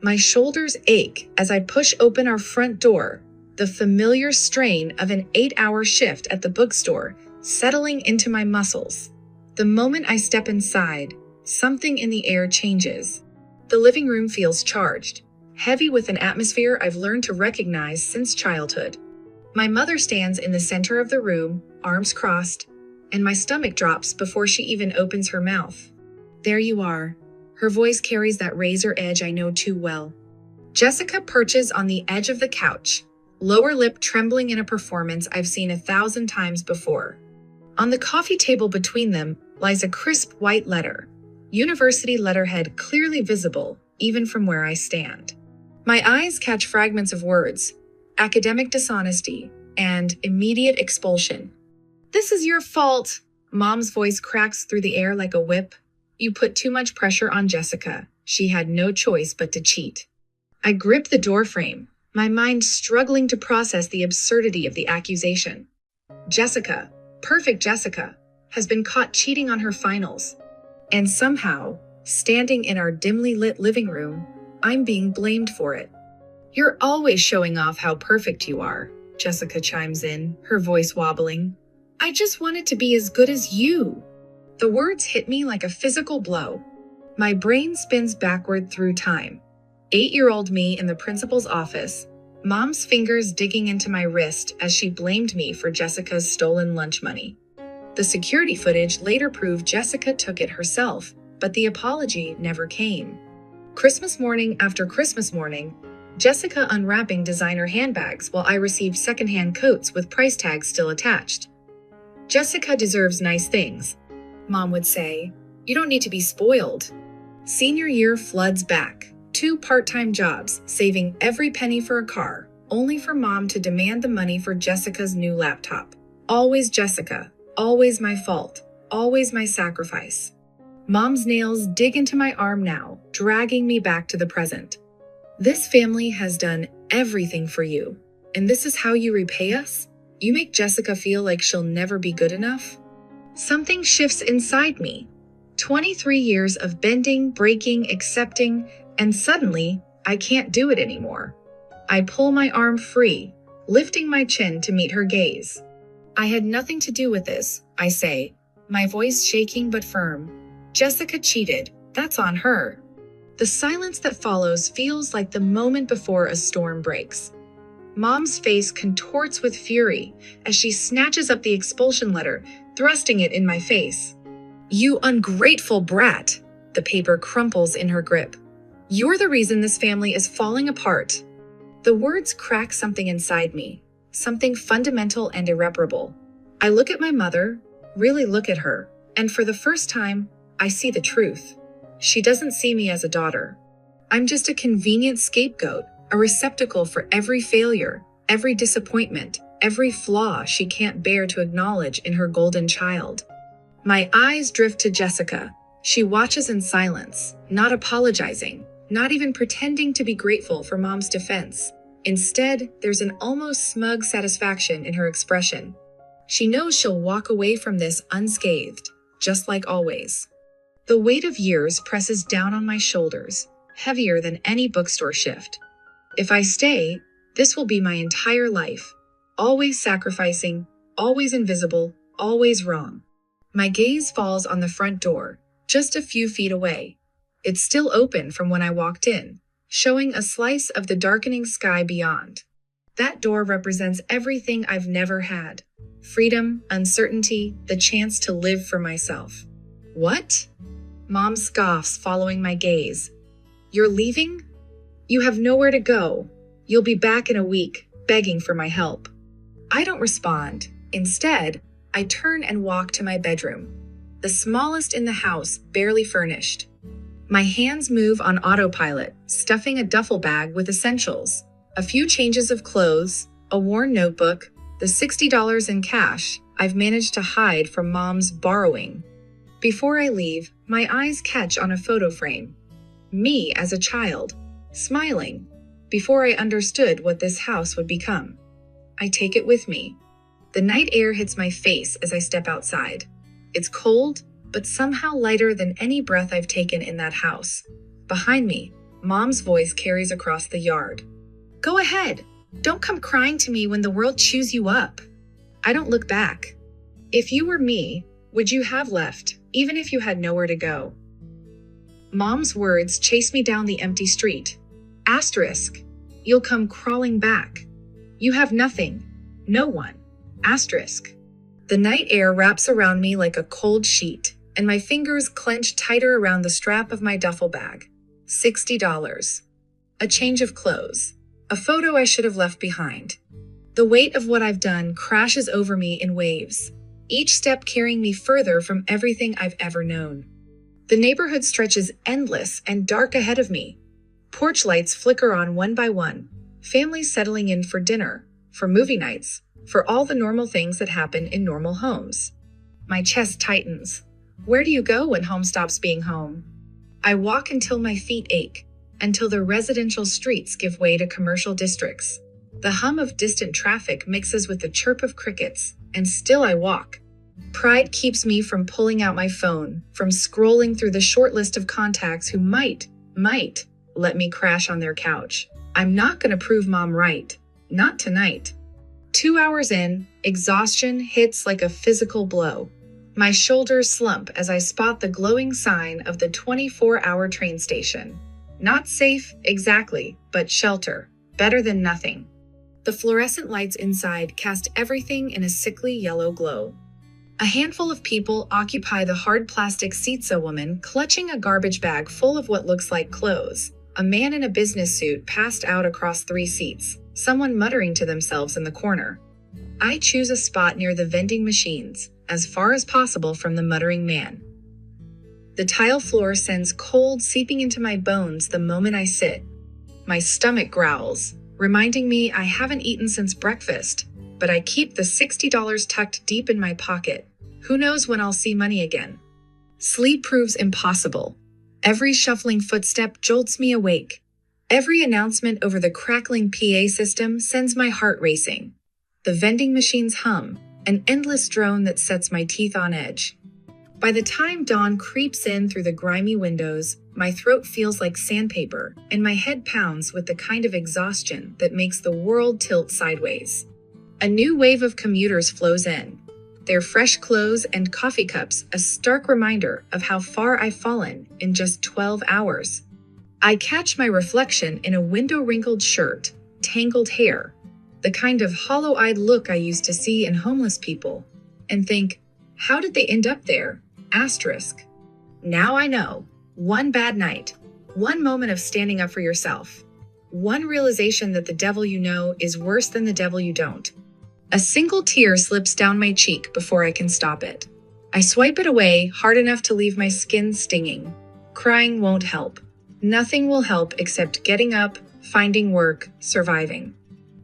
My shoulders ache as I push open our front door, the familiar strain of an 8-hour shift at the bookstore settling into my muscles. The moment I step inside, something in the air changes. The living room feels charged, heavy with an atmosphere I've learned to recognize since childhood. My mother stands in the center of the room, arms crossed, and my stomach drops before she even opens her mouth. "There you are." Her voice carries that razor edge I know too well. Jessica perches on the edge of the couch, lower lip trembling in a performance I've seen 1,000 times before. On the coffee table between them lies a crisp white letter, university letterhead clearly visible even from where I stand. My eyes catch fragments of words, academic dishonesty, and immediate expulsion. "This is your fault." Mom's voice cracks through the air like a whip. "You put too much pressure on Jessica. She had no choice but to cheat." I grip the doorframe, my mind struggling to process the absurdity of the accusation. Jessica, perfect Jessica, has been caught cheating on her finals. And somehow, standing in our dimly lit living room, I'm being blamed for it. "You're always showing off how perfect you are," Jessica chimes in, her voice wobbling. "I just wanted to be as good as you." The words hit me like a physical blow. My brain spins backward through time. 8-year-old me in the principal's office, Mom's fingers digging into my wrist as she blamed me for Jessica's stolen lunch money. The security footage later proved Jessica took it herself, but the apology never came. Christmas morning after Christmas morning, Jessica unwrapping designer handbags while I received secondhand coats with price tags still attached. "Jessica deserves nice things," Mom would say. "You don't need to be spoiled." Senior year floods back. 2 part-time jobs, saving every penny for a car, only for Mom to demand the money for Jessica's new laptop. Always Jessica, always my fault, always my sacrifice. Mom's nails dig into my arm now, dragging me back to the present. "This family has done everything for you, and this is how you repay us? You make Jessica feel like she'll never be good enough?" Something shifts inside me. 23 years of bending, breaking, accepting, and suddenly, I can't do it anymore. I pull my arm free, lifting my chin to meet her gaze. "I had nothing to do with this," I say, my voice shaking but firm. "Jessica cheated. That's on her." The silence that follows feels like the moment before a storm breaks. Mom's face contorts with fury as she snatches up the expulsion letter, thrusting it in my face. "You ungrateful brat!" The paper crumples in her grip. "You're the reason this family is falling apart." The words crack something inside me, something fundamental and irreparable. I look at my mother, really look at her, and for the first time, I see the truth. She doesn't see me as a daughter. I'm just a convenient scapegoat, a receptacle for every failure, every disappointment, every flaw she can't bear to acknowledge in her golden child. My eyes drift to Jessica. She watches in silence, not apologizing, not even pretending to be grateful for Mom's defense. Instead, there's an almost smug satisfaction in her expression. She knows she'll walk away from this unscathed, just like always. The weight of years presses down on my shoulders, heavier than any bookstore shift. If I stay, this will be my entire life. Always sacrificing, always invisible, always wrong. My gaze falls on the front door, just a few feet away. It's still open from when I walked in, showing a slice of the darkening sky beyond. That door represents everything I've never had. Freedom, uncertainty, the chance to live for myself. "What?" Mom scoffs, following my gaze. "You're leaving? You have nowhere to go. You'll be back in a week, begging for my help." I don't respond. Instead, I turn and walk to my bedroom, the smallest in the house, barely furnished. My hands move on autopilot, stuffing a duffel bag with essentials, a few changes of clothes, a worn notebook, the $60 in cash I've managed to hide from Mom's borrowing. Before I leave, my eyes catch on a photo frame. Me as a child, smiling, before I understood what this house would become. I take it with me. The night air hits my face as I step outside. It's cold, but somehow lighter than any breath I've taken in that house. Behind me, Mom's voice carries across the yard. Go ahead. Don't come crying to me when the world chews you up. I don't look back. If you were me, would you have left, even if you had nowhere to go? Mom's words chase me down the empty street. Asterisk. You'll come crawling back. You have nothing. No one. Asterisk. The night air wraps around me like a cold sheet, and my fingers clench tighter around the strap of my duffel bag. $60. A change of clothes. A photo I should have left behind. The weight of what I've done crashes over me in waves, each step carrying me further from everything I've ever known. The neighborhood stretches endless and dark ahead of me. Porch lights flicker on one by one, families settling in for dinner, for movie nights, for all the normal things that happen in normal homes. My chest tightens. Where do you go when home stops being home? I walk until my feet ache, until the residential streets give way to commercial districts. The hum of distant traffic mixes with the chirp of crickets, and still I walk. Pride keeps me from pulling out my phone, from scrolling through the short list of contacts who might let me crash on their couch. I'm not going to prove Mom right. Not tonight. 2 hours in, exhaustion hits like a physical blow. My shoulders slump as I spot the glowing sign of the 24-hour train station. Not safe, exactly, but shelter. Better than nothing. The fluorescent lights inside cast everything in a sickly yellow glow. A handful of people occupy the hard plastic seats, a woman clutching a garbage bag full of what looks like clothes. A man in a business suit passed out across 3 seats, someone muttering to themselves in the corner. I choose a spot near the vending machines, as far as possible from the muttering man. The tile floor sends cold seeping into my bones the moment I sit. My stomach growls, reminding me I haven't eaten since breakfast, but I keep the $60 tucked deep in my pocket. Who knows when I'll see money again? Sleep proves impossible. Every shuffling footstep jolts me awake. Every announcement over the crackling PA system sends my heart racing. The vending machines hum, an endless drone that sets my teeth on edge. By the time dawn creeps in through the grimy windows, my throat feels like sandpaper, and my head pounds with the kind of exhaustion that makes the world tilt sideways. A new wave of commuters flows in, their fresh clothes and coffee cups a stark reminder of how far I've fallen in just 12 hours. I catch my reflection in a window-wrinkled shirt, tangled hair, the kind of hollow-eyed look I used to see in homeless people, and think, how did they end up there? Asterisk. Now I know. One bad night. One moment of standing up for yourself. One realization that the devil you know is worse than the devil you don't. A single tear slips down my cheek before I can stop it. I swipe it away hard enough to leave my skin stinging. Crying won't help. Nothing will help except getting up, finding work, surviving.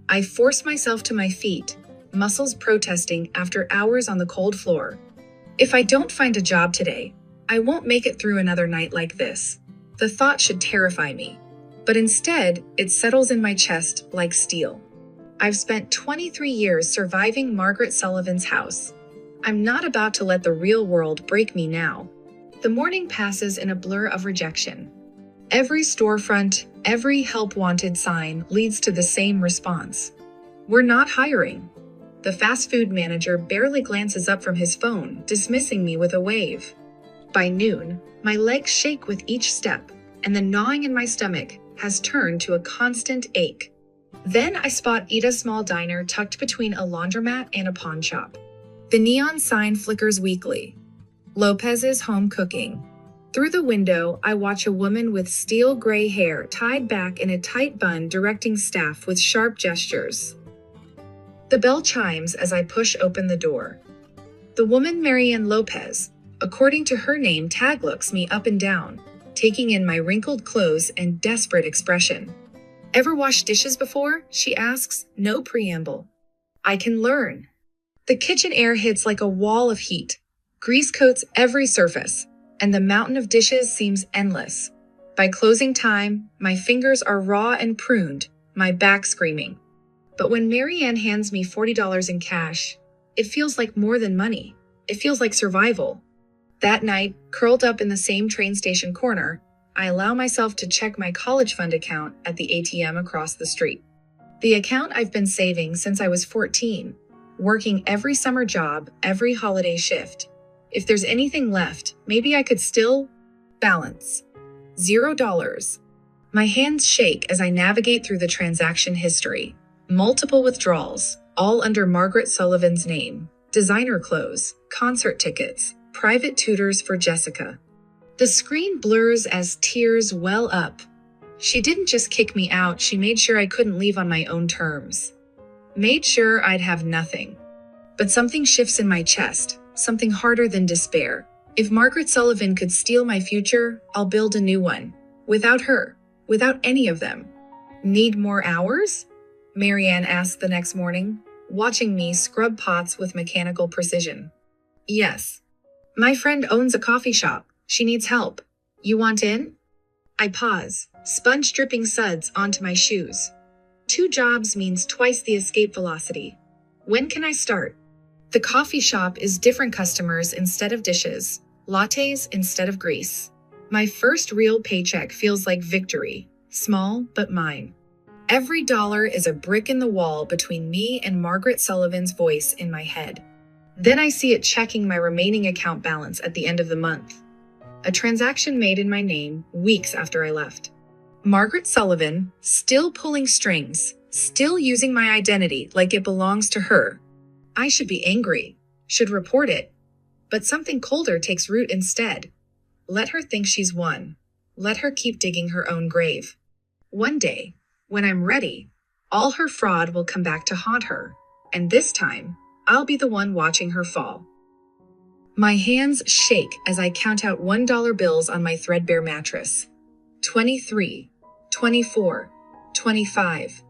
I force myself to my feet, muscles protesting after hours on the cold floor. If I don't find a job today, I won't make it through another night like this. The thought should terrify me, but instead, it settles in my chest like steel. I've spent 23 years surviving Margaret Sullivan's house. I'm not about to let the real world break me now. The morning passes in a blur of rejection. Every storefront, every help wanted sign leads to the same response. We're not hiring. The fast food manager barely glances up from his phone, dismissing me with a wave. By noon, my legs shake with each step, and the gnawing in my stomach has turned to a constant ache. Then I spot Ida's small diner tucked between a laundromat and a pawn shop. The neon sign flickers weakly. Lopez's Home Cooking. Through the window, I watch a woman with steel gray hair tied back in a tight bun directing staff with sharp gestures. The bell chimes as I push open the door. The woman Marianne Lopez, according to her name tag, looks me up and down, taking in my wrinkled clothes and desperate expression. Ever washed dishes before? She asks, no preamble. I can learn. The kitchen air hits like a wall of heat. Grease coats every surface, and the mountain of dishes seems endless. By closing time, my fingers are raw and pruned, my back screaming. But when Marianne hands me $40 in cash, it feels like more than money. It feels like survival. That night, curled up in the same train station corner, I allow myself to check my college fund account at the ATM across the street. The account I've been saving since I was 14, working every summer job, every holiday shift. If there's anything left, maybe I could still balance. $0. My hands shake as I navigate through the transaction history. Multiple withdrawals, all under Margaret Sullivan's name. Designer clothes, concert tickets, private tutors for Jessica. The screen blurs as tears well up. She didn't just kick me out, she made sure I couldn't leave on my own terms. Made sure I'd have nothing. But something shifts in my chest, something harder than despair. If Margaret Sullivan could steal my future, I'll build a new one. Without her. Without any of them. Need more hours? Marianne asked the next morning, watching me scrub pots with mechanical precision. Yes. My friend owns a coffee shop. She needs help. You want in? I pause, sponge dripping suds onto my shoes. 2 jobs means twice the escape velocity. When can I start? The coffee shop is different customers instead of dishes, lattes instead of grease. My first real paycheck feels like victory, small but mine. Every dollar is a brick in the wall between me and Margaret Sullivan's voice in my head. Then I see it checking my remaining account balance at the end of the month. A transaction made in my name weeks after I left. Margaret Sullivan, still pulling strings, still using my identity like it belongs to her. I should be angry, should report it. But something colder takes root instead. Let her think she's won. Let her keep digging her own grave. One day, when I'm ready, all her fraud will come back to haunt her, and this time, I'll be the one watching her fall. My hands shake as I count out $1 bills on my threadbare mattress. 23, 24, 25.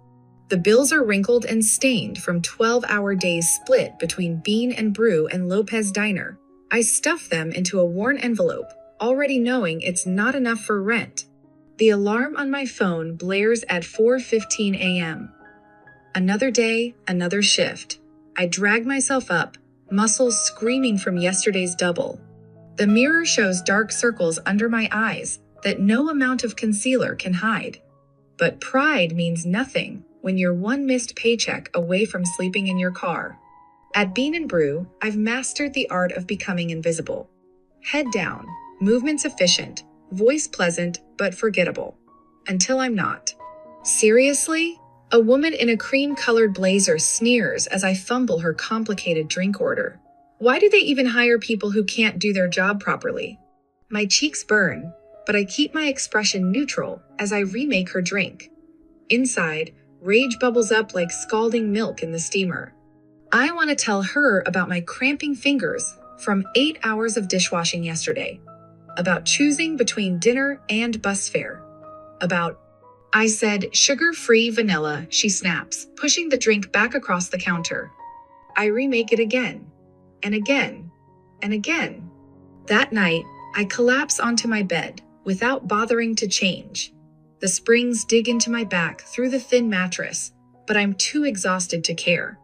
The bills are wrinkled and stained from 12-hour days split between Bean and Brew and Lopez Diner. I stuff them into a worn envelope, already knowing it's not enough for rent. The alarm on my phone blares at 4:15 a.m. Another day, another shift. I drag myself up, muscles screaming from yesterday's double. The mirror shows dark circles under my eyes that no amount of concealer can hide. But pride means nothing when you're one missed paycheck away from sleeping in your car. At Bean and Brew, I've mastered the art of becoming invisible. Head down, movements efficient, voice pleasant but forgettable. Until I'm not. Seriously? A woman in a cream-colored blazer sneers as I fumble her complicated drink order. Why do they even hire people who can't do their job properly? My cheeks burn, but I keep my expression neutral as I remake her drink. Inside, rage bubbles up like scalding milk in the steamer. I want to tell her about my cramping fingers from 8 hours of dishwashing yesterday. About choosing between dinner and bus fare. I said, sugar-free vanilla, she snaps, pushing the drink back across the counter. I remake it again, and again, and again. That night, I collapse onto my bed without bothering to change. The springs dig into my back through the thin mattress, but I'm too exhausted to care.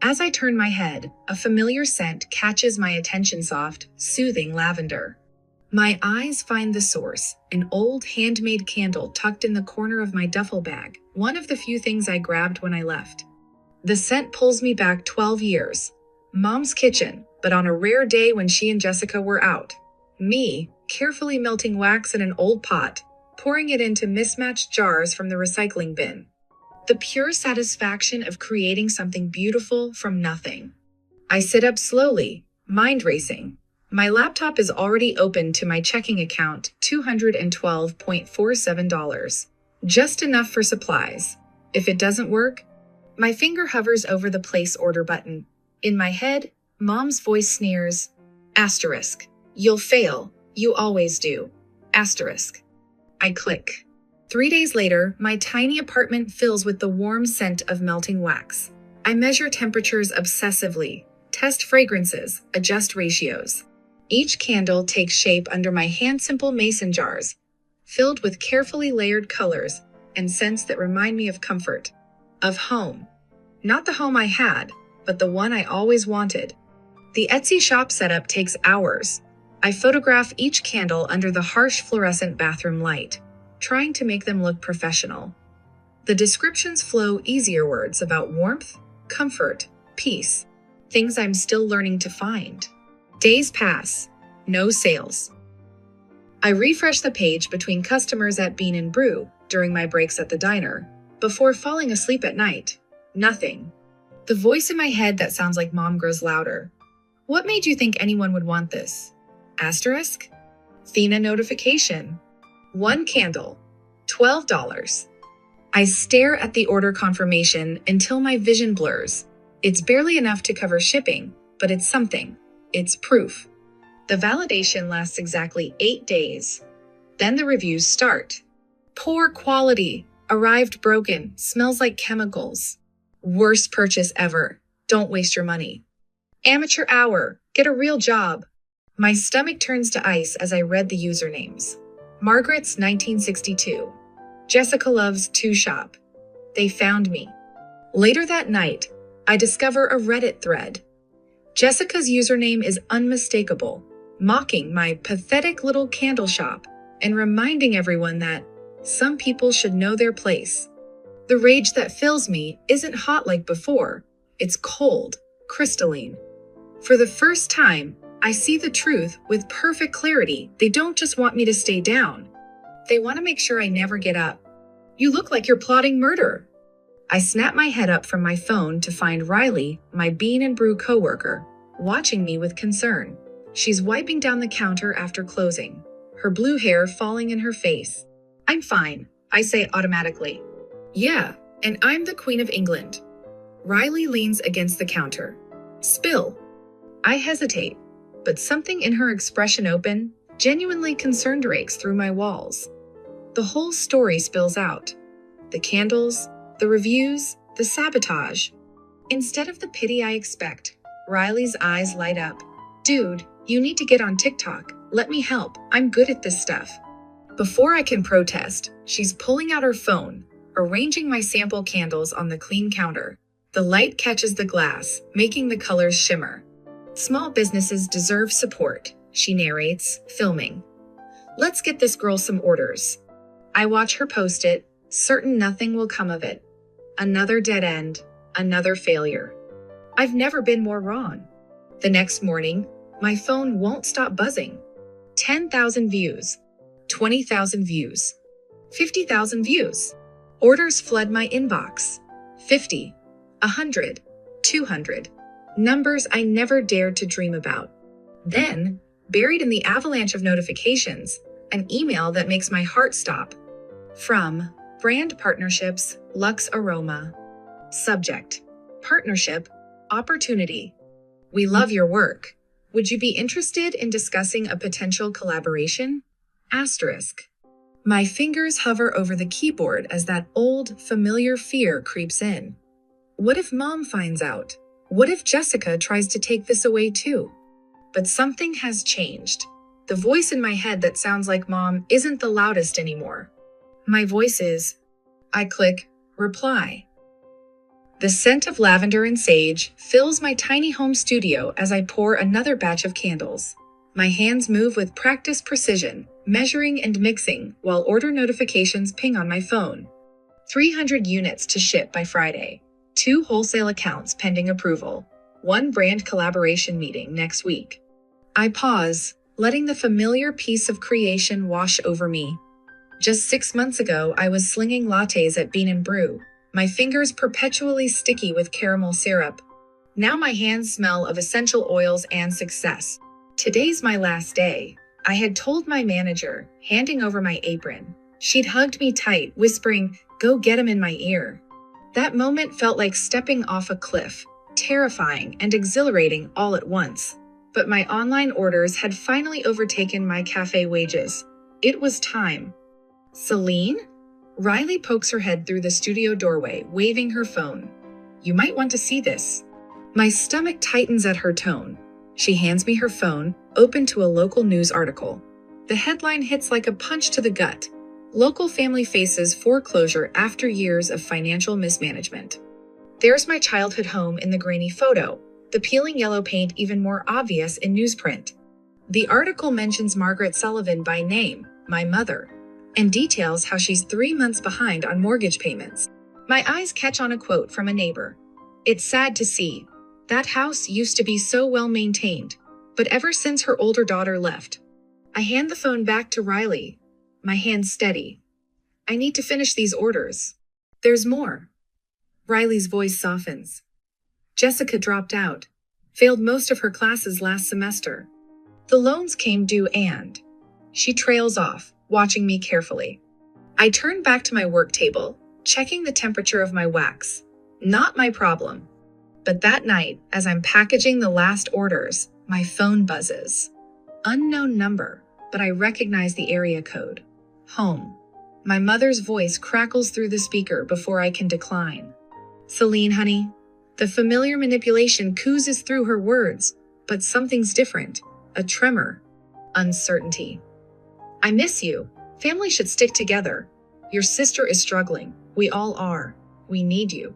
As I turn my head, a familiar scent catches my attention, soft, soothing lavender. My eyes find the source, an old handmade candle tucked in the corner of my duffel bag, one of the few things I grabbed when I left. The scent pulls me back 12 years. Mom's kitchen, but on a rare day when she and Jessica were out. Me, carefully melting wax in an old pot, pouring it into mismatched jars from the recycling bin. The pure satisfaction of creating something beautiful from nothing. I sit up slowly, mind racing. My laptop is already open to my checking account, $212.47. Just enough for supplies. If it doesn't work, my finger hovers over the place order button. In my head, Mom's voice sneers, asterisk. You'll fail. You always do. Asterisk. I click. 3 days later, my tiny apartment fills with the warm scent of melting wax. I measure temperatures obsessively, test fragrances, adjust ratios. Each candle takes shape under my hand-simple mason jars, filled with carefully layered colors and scents that remind me of comfort, of home. Not the home I had, but the one I always wanted. The Etsy shop setup takes hours. I photograph each candle under the harsh fluorescent bathroom light, trying to make them look professional. The descriptions flow easier words about warmth, comfort, peace, things I'm still learning to find. Days pass. No sales. I refresh the page between customers at Bean and Brew during my breaks at the diner, before falling asleep at night. Nothing. The voice in my head that sounds like mom grows louder. What made you think anyone would want this? Asterisk? Thina notification. 1 candle. $12. I stare at the order confirmation until my vision blurs. It's barely enough to cover shipping, but it's something. It's proof. The validation lasts exactly 8 days. Then the reviews start. Poor quality. Arrived broken. Smells like chemicals. Worst purchase ever. Don't waste your money. Amateur hour. Get a real job. My stomach turns to ice as I read the usernames. Margaret's 1962. Jessica Love's 2 Shop. They found me. Later that night, I discover a Reddit thread. Jessica's username is unmistakable, mocking my pathetic little candle shop and reminding everyone that some people should know their place. The rage that fills me isn't hot like before. It's cold, crystalline. For the first time, I see the truth with perfect clarity. They don't just want me to stay down. They want to make sure I never get up. You look like you're plotting murder. I snap my head up from my phone to find Riley, my Bean and Brew coworker, watching me with concern. She's wiping down the counter after closing, her blue hair falling in her face. I'm fine, I say automatically. Yeah, and I'm the Queen of England. Riley leans against the counter. Spill. I hesitate, but something in her expression open, genuinely concerned rakes through my walls. The whole story spills out. The candles, the reviews, the sabotage. Instead of the pity I expect, Riley's eyes light up. Dude, you need to get on TikTok. Let me help. I'm good at this stuff. Before I can protest, she's pulling out her phone, arranging my sample candles on the clean counter. The light catches the glass, making the colors shimmer. Small businesses deserve support, she narrates, filming. Let's get this girl some orders. I watch her post it, certain nothing will come of it. Another dead end, another failure. I've never been more wrong. The next morning, my phone won't stop buzzing. 10,000 views, 20,000 views, 50,000 views. Orders flood my inbox. 50, 100, 200. Numbers I never dared to dream about. Then, buried in the avalanche of notifications, an email that makes my heart stop. From Brand Partnerships, Lux Aroma. Subject: Partnership, Opportunity. We love your work. Would you be interested in discussing a potential collaboration? Asterisk. My fingers hover over the keyboard as that old, familiar fear creeps in. What if Mom finds out? What if Jessica tries to take this away too? But something has changed. The voice in my head that sounds like Mom isn't the loudest anymore. My voice is. I click reply. The scent of lavender and sage fills my tiny home studio as I pour another batch of candles. My hands move with practiced precision, measuring and mixing while order notifications ping on my phone. 300 units to ship by Friday. 2 wholesale accounts pending approval. 1 brand collaboration meeting next week. I pause, letting the familiar piece of creation wash over me. Just 6 months ago, I was slinging lattes at Bean and Brew, my fingers perpetually sticky with caramel syrup. Now my hands smell of essential oils and success. Today's my last day. I had told my manager, handing over my apron. She'd hugged me tight, whispering, "Go get him," in my ear. That moment felt like stepping off a cliff, terrifying and exhilarating all at once. But my online orders had finally overtaken my cafe wages. It was time. Celine? Riley pokes her head through the studio doorway, waving her phone. You might want to see this. My stomach tightens at her tone. She hands me her phone, open to a local news article. The headline hits like a punch to the gut. Local family faces foreclosure after years of financial mismanagement. There's my childhood home in the grainy photo, the peeling yellow paint even more obvious in newsprint. The article mentions Margaret Sullivan by name, my mother, and details how she's 3 months behind on mortgage payments. My eyes catch on a quote from a neighbor. It's sad to see. That house used to be so well maintained, but ever since her older daughter left. I hand the phone back to Riley, my hand steady. I need to finish these orders. There's more. Riley's voice softens. Jessica dropped out, failed most of her classes last semester. The loans came due and she trails off, watching me carefully. I turn back to my work table, checking the temperature of my wax. Not my problem. But that night, as I'm packaging the last orders, my phone buzzes. Unknown number, but I recognize the area code. Home. My mother's voice crackles through the speaker before I can decline. Celine, honey. The familiar manipulation oozes through her words, but something's different. A tremor. Uncertainty. I miss you. Family should stick together. Your sister is struggling. We all are. We need you.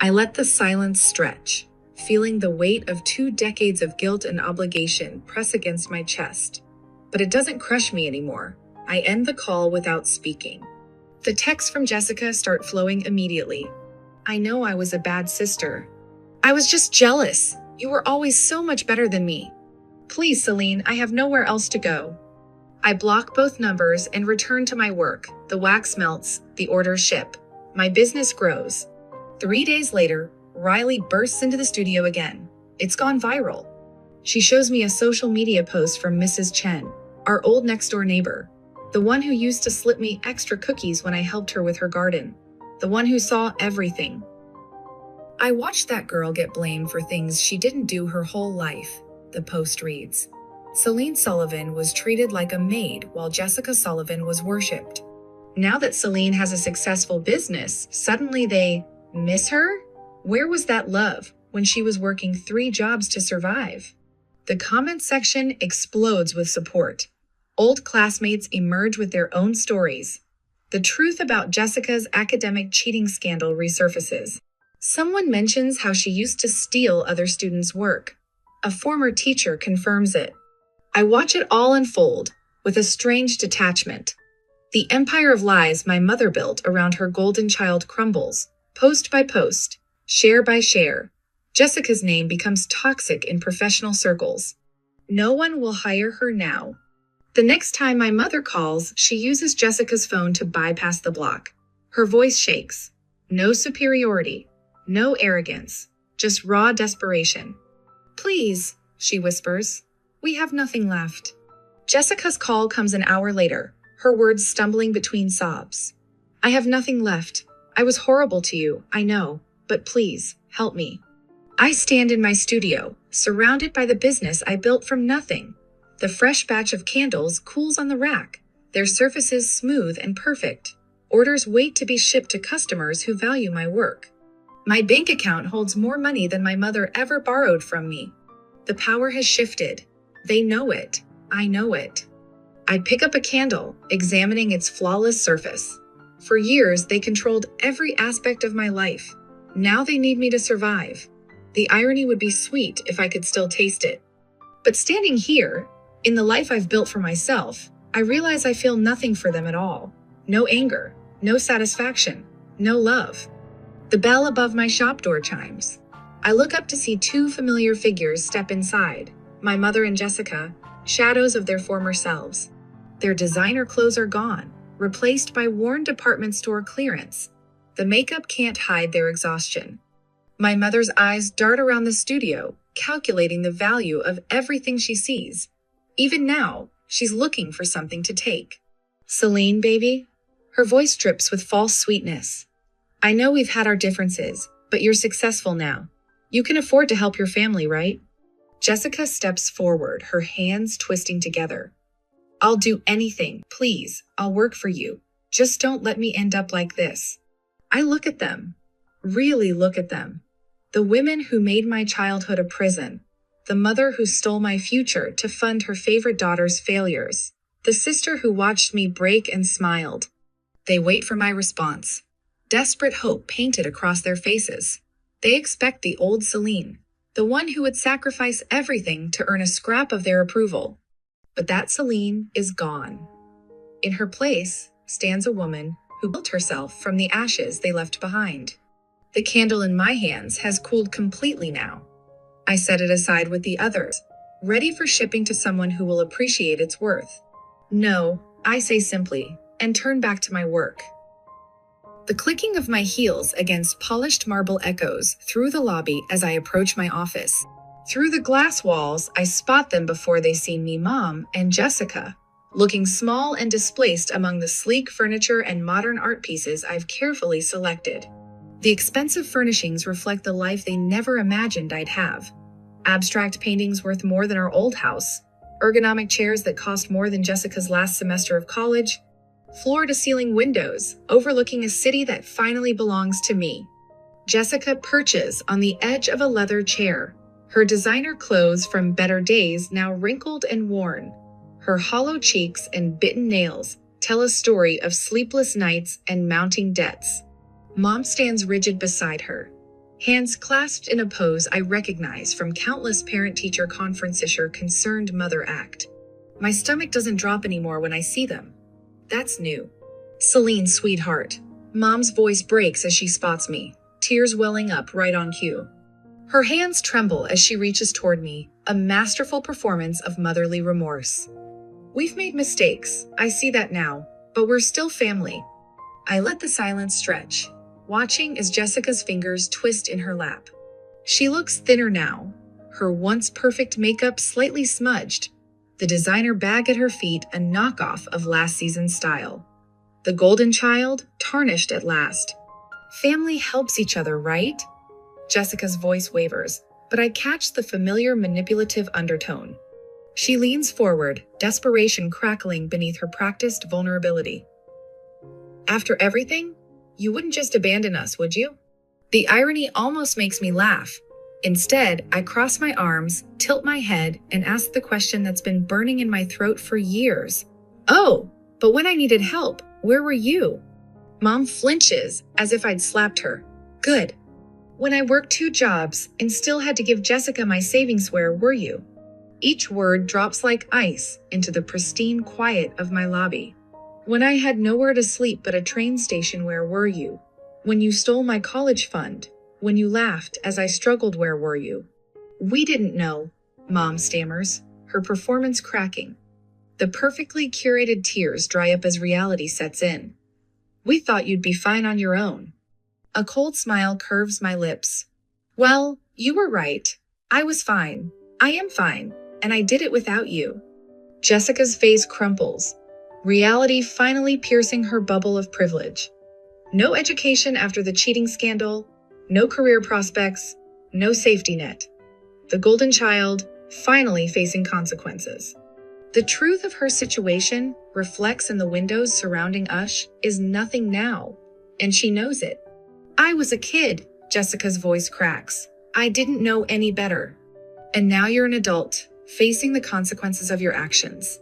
I let the silence stretch, feeling the weight of 2 decades of guilt and obligation press against my chest. But it doesn't crush me anymore. I end the call without speaking. The texts from Jessica start flowing immediately. I know I was a bad sister. I was just jealous. You were always so much better than me. Please, Celine, I have nowhere else to go. I block both numbers and return to my work. The wax melts, the orders ship. My business grows. 3 days later, Riley bursts into the studio again. It's gone viral. She shows me a social media post from Mrs. Chen, our old next-door neighbor, the one who used to slip me extra cookies when I helped her with her garden, the one who saw everything. I watched that girl get blamed for things she didn't do her whole life, the post reads. Celine Sullivan was treated like a maid while Jessica Sullivan was worshipped. Now that Celine has a successful business, suddenly they miss her? Where was that love when she was working 3 jobs to survive? The comment section explodes with support. Old classmates emerge with their own stories. The truth about Jessica's academic cheating scandal resurfaces. Someone mentions how she used to steal other students' work. A former teacher confirms it. I watch it all unfold with a strange detachment. The empire of lies my mother built around her golden child crumbles. Post by post, share by share, Jessica's name becomes toxic in professional circles. No one will hire her now. The next time my mother calls, she uses Jessica's phone to bypass the block. Her voice shakes. No superiority, no arrogance, just raw desperation. Please, she whispers, we have nothing left. Jessica's call comes an hour later, her words stumbling between sobs. I have nothing left. I was horrible to you, I know, but please, help me. I stand in my studio, surrounded by the business I built from nothing. The fresh batch of candles cools on the rack, their surfaces smooth and perfect. Orders wait to be shipped to customers who value my work. My bank account holds more money than my mother ever borrowed from me. The power has shifted. They know it. I know it. I pick up a candle, examining its flawless surface. For years, they controlled every aspect of my life. Now they need me to survive. The irony would be sweet if I could still taste it. But standing here, in the life I've built for myself, I realize I feel nothing for them at all. No anger, no satisfaction, no love. The bell above my shop door chimes. I look up to see 2 familiar figures step inside, my mother and Jessica, shadows of their former selves. Their designer clothes are gone, replaced by worn department store clearance. The makeup can't hide their exhaustion. My mother's eyes dart around the studio, calculating the value of everything she sees. Even now, she's looking for something to take. Celine, baby? Her voice drips with false sweetness. I know we've had our differences, but you're successful now. You can afford to help your family, right? Jessica steps forward, her hands twisting together. I'll do anything, please. I'll work for you. Just don't let me end up like this. I look at them. Really look at them. The women who made my childhood a prison. The mother who stole my future to fund her favorite daughter's failures. The sister who watched me break and smiled. They wait for my response. Desperate hope painted across their faces. They expect the old Celine, the one who would sacrifice everything to earn a scrap of their approval. But that Celine is gone. In her place stands a woman who built herself from the ashes they left behind. The candle in my hands has cooled completely now. I set it aside with the others, ready for shipping to someone who will appreciate its worth. No, I say simply, and turn back to my work. The clicking of my heels against polished marble echoes through the lobby as I approach my office. Through the glass walls, I spot them before they see me, Mom and Jessica, looking small and displaced among the sleek furniture and modern art pieces I've carefully selected. The expensive furnishings reflect the life they never imagined I'd have. Abstract paintings worth more than our old house, ergonomic chairs that cost more than Jessica's last semester of college, floor-to-ceiling windows overlooking a city that finally belongs to me. Jessica perches on the edge of a leather chair, her designer clothes from better days now wrinkled and worn. Her hollow cheeks and bitten nails tell a story of sleepless nights and mounting debts. Mom stands rigid beside her, hands clasped in a pose I recognize from countless parent-teacher conference-issuer concerned mother act. My stomach doesn't drop anymore when I see them. That's new. Celine, sweetheart. Mom's voice breaks as she spots me, tears welling up right on cue. Her hands tremble as she reaches toward me, a masterful performance of motherly remorse. We've made mistakes, I see that now, but we're still family. I let the silence stretch, watching as Jessica's fingers twist in her lap. She looks thinner now, her once perfect makeup slightly smudged, the designer bag at her feet a knockoff of last season's style. The golden child tarnished at last. Family helps each other, right? Jessica's voice wavers, but I catch the familiar manipulative undertone. She leans forward, desperation crackling beneath her practiced vulnerability. After everything, you wouldn't just abandon us, would you? The irony almost makes me laugh. Instead, I cross my arms, tilt my head, and ask the question that's been burning in my throat for years. Oh, but when I needed help, where were you? Mom flinches, as if I'd slapped her. Good. When I worked 2 jobs and still had to give Jessica my savings, where were you? Each word drops like ice into the pristine quiet of my lobby. When I had nowhere to sleep but a train station, where were you? When you stole my college fund? When you laughed as I struggled, where were you? We didn't know, Mom stammers, her performance cracking. The perfectly curated tears dry up as reality sets in. We thought you'd be fine on your own. A cold smile curves my lips. Well, you were right. I was fine. I am fine, and I did it without you. Jessica's face crumples, reality finally piercing her bubble of privilege. No education after the cheating scandal, no career prospects, no safety net. The golden child finally facing consequences. The truth of her situation reflects in the windows surrounding us is nothing now, and she knows it. I was a kid, Jessica's voice cracks. I didn't know any better. And now you're an adult, facing the consequences of your actions.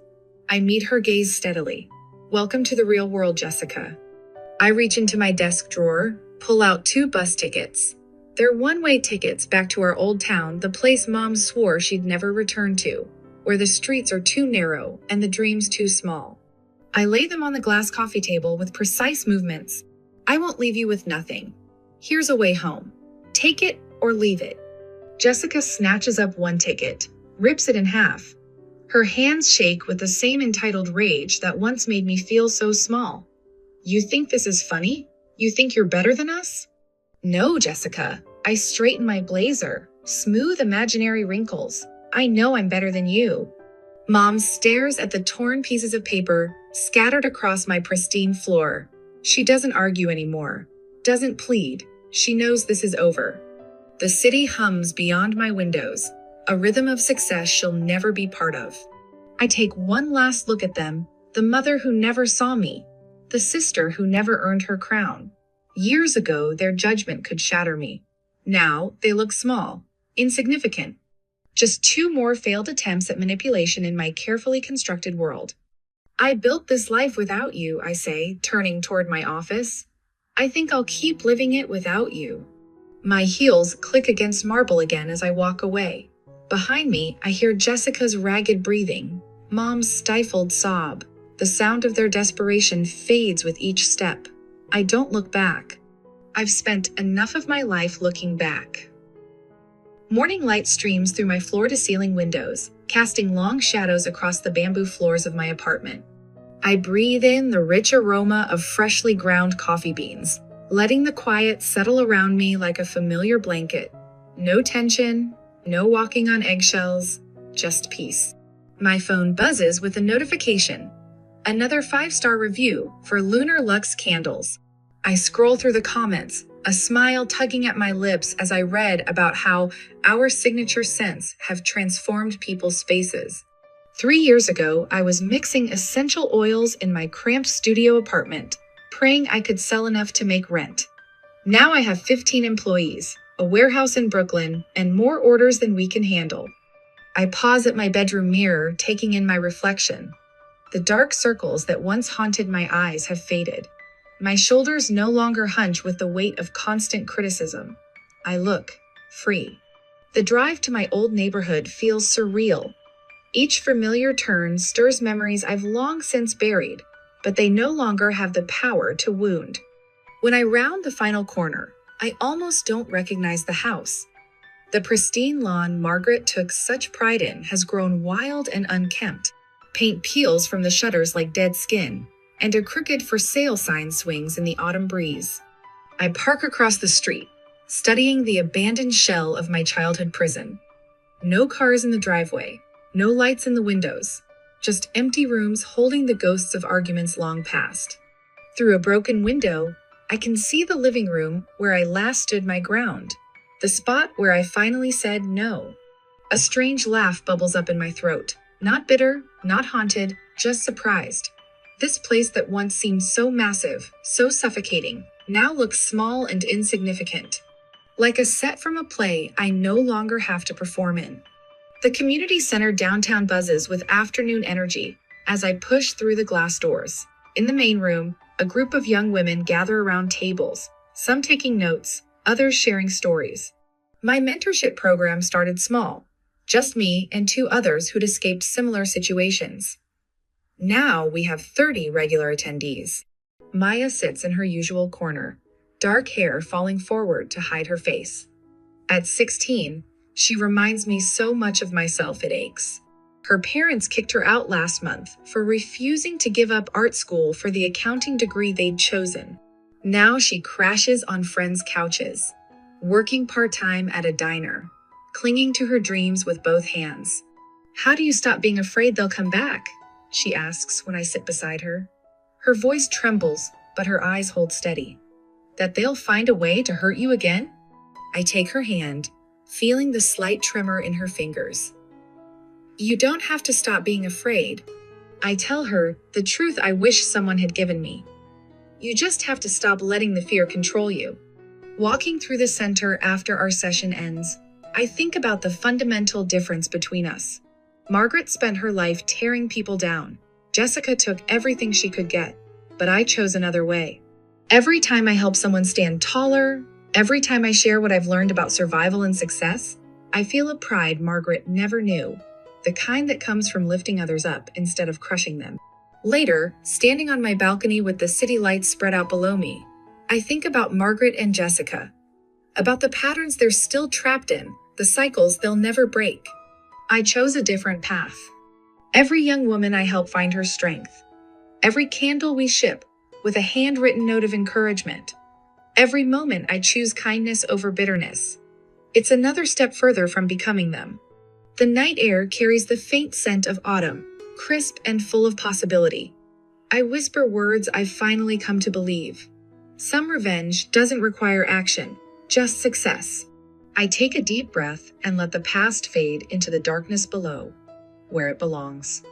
I meet her gaze steadily. Welcome to the real world, Jessica. I reach into my desk drawer, pull out 2 bus tickets. They're one-way tickets back to our old town, the place Mom swore she'd never return to, where the streets are too narrow and the dreams too small. I lay them on the glass coffee table with precise movements. I won't leave you with nothing. Here's a way home. Take it or leave it. Jessica snatches up one ticket, rips it in half. Her hands shake with the same entitled rage that once made me feel so small. You think this is funny? You think you're better than us? No, Jessica. I straighten my blazer, smooth imaginary wrinkles. I know I'm better than you. Mom stares at the torn pieces of paper scattered across my pristine floor. She doesn't argue anymore, doesn't plead. She knows this is over. The city hums beyond my windows, a rhythm of success she'll never be part of. I take one last look at them, the mother who never saw me, the sister who never earned her crown. Years ago, their judgment could shatter me. Now, they look small, insignificant. Just 2 more failed attempts at manipulation in my carefully constructed world. I built this life without you, I say, turning toward my office. I think I'll keep living it without you. My heels click against marble again as I walk away. Behind me, I hear Jessica's ragged breathing, Mom's stifled sob. The sound of their desperation fades with each step. I don't look back. I've spent enough of my life looking back. Morning light streams through my floor-to-ceiling windows, casting long shadows across the bamboo floors of my apartment. I breathe in the rich aroma of freshly ground coffee beans, letting the quiet settle around me like a familiar blanket. No tension, no walking on eggshells, just peace. My phone buzzes with a notification. Another 5-star review for Lunar Lux candles. I scroll through the comments, a smile tugging at my lips as I read about how our signature scents have transformed people's faces. 3 years ago, I was mixing essential oils in my cramped studio apartment, praying I could sell enough to make rent. Now I have 15 employees, a warehouse in Brooklyn, and more orders than we can handle. I pause at my bedroom mirror, taking in my reflection. The dark circles that once haunted my eyes have faded. My shoulders no longer hunch with the weight of constant criticism. I look free. The drive to my old neighborhood feels surreal. Each familiar turn stirs memories I've long since buried, but they no longer have the power to wound. When I round the final corner, I almost don't recognize the house. The pristine lawn Margaret took such pride in has grown wild and unkempt. Paint peels from the shutters like dead skin, and a crooked for sale sign swings in the autumn breeze. I park across the street, studying the abandoned shell of my childhood prison. No cars in the driveway, no lights in the windows, just empty rooms holding the ghosts of arguments long past. Through a broken window, I can see the living room where I last stood my ground, the spot where I finally said no. A strange laugh bubbles up in my throat, not bitter, not haunted, just surprised. This place that once seemed so massive, so suffocating, now looks small and insignificant. Like a set from a play I no longer have to perform in. The community center downtown buzzes with afternoon energy as I push through the glass doors. In the main room, a group of young women gather around tables, some taking notes, others sharing stories. My mentorship program started small, just me and 2 others who'd escaped similar situations. Now we have 30 regular attendees. Maya sits in her usual corner, dark hair falling forward to hide her face. At 16, she reminds me so much of myself it aches. Her parents kicked her out last month for refusing to give up art school for the accounting degree they'd chosen. Now she crashes on friends' couches, working part-time at a diner, clinging to her dreams with both hands. How do you stop being afraid they'll come back? She asks when I sit beside her. Her voice trembles, but her eyes hold steady. That they'll find a way to hurt you again? I take her hand, feeling the slight tremor in her fingers. You don't have to stop being afraid. I tell her the truth I wish someone had given me. You just have to stop letting the fear control you. Walking through the center after our session ends, I think about the fundamental difference between us. Margaret spent her life tearing people down. Jessica took everything she could get, but I chose another way. Every time I help someone stand taller, every time I share what I've learned about survival and success, I feel a pride Margaret never knew, the kind that comes from lifting others up instead of crushing them. Later, standing on my balcony with the city lights spread out below me, I think about Margaret and Jessica, about the patterns they're still trapped in, the cycles they'll never break. I chose a different path. Every young woman I help find her strength. Every candle we ship with a handwritten note of encouragement. Every moment I choose kindness over bitterness. It's another step further from becoming them. The night air carries the faint scent of autumn, crisp and full of possibility. I whisper words I've finally come to believe. Some revenge doesn't require action, just success. I take a deep breath and let the past fade into the darkness below, where it belongs.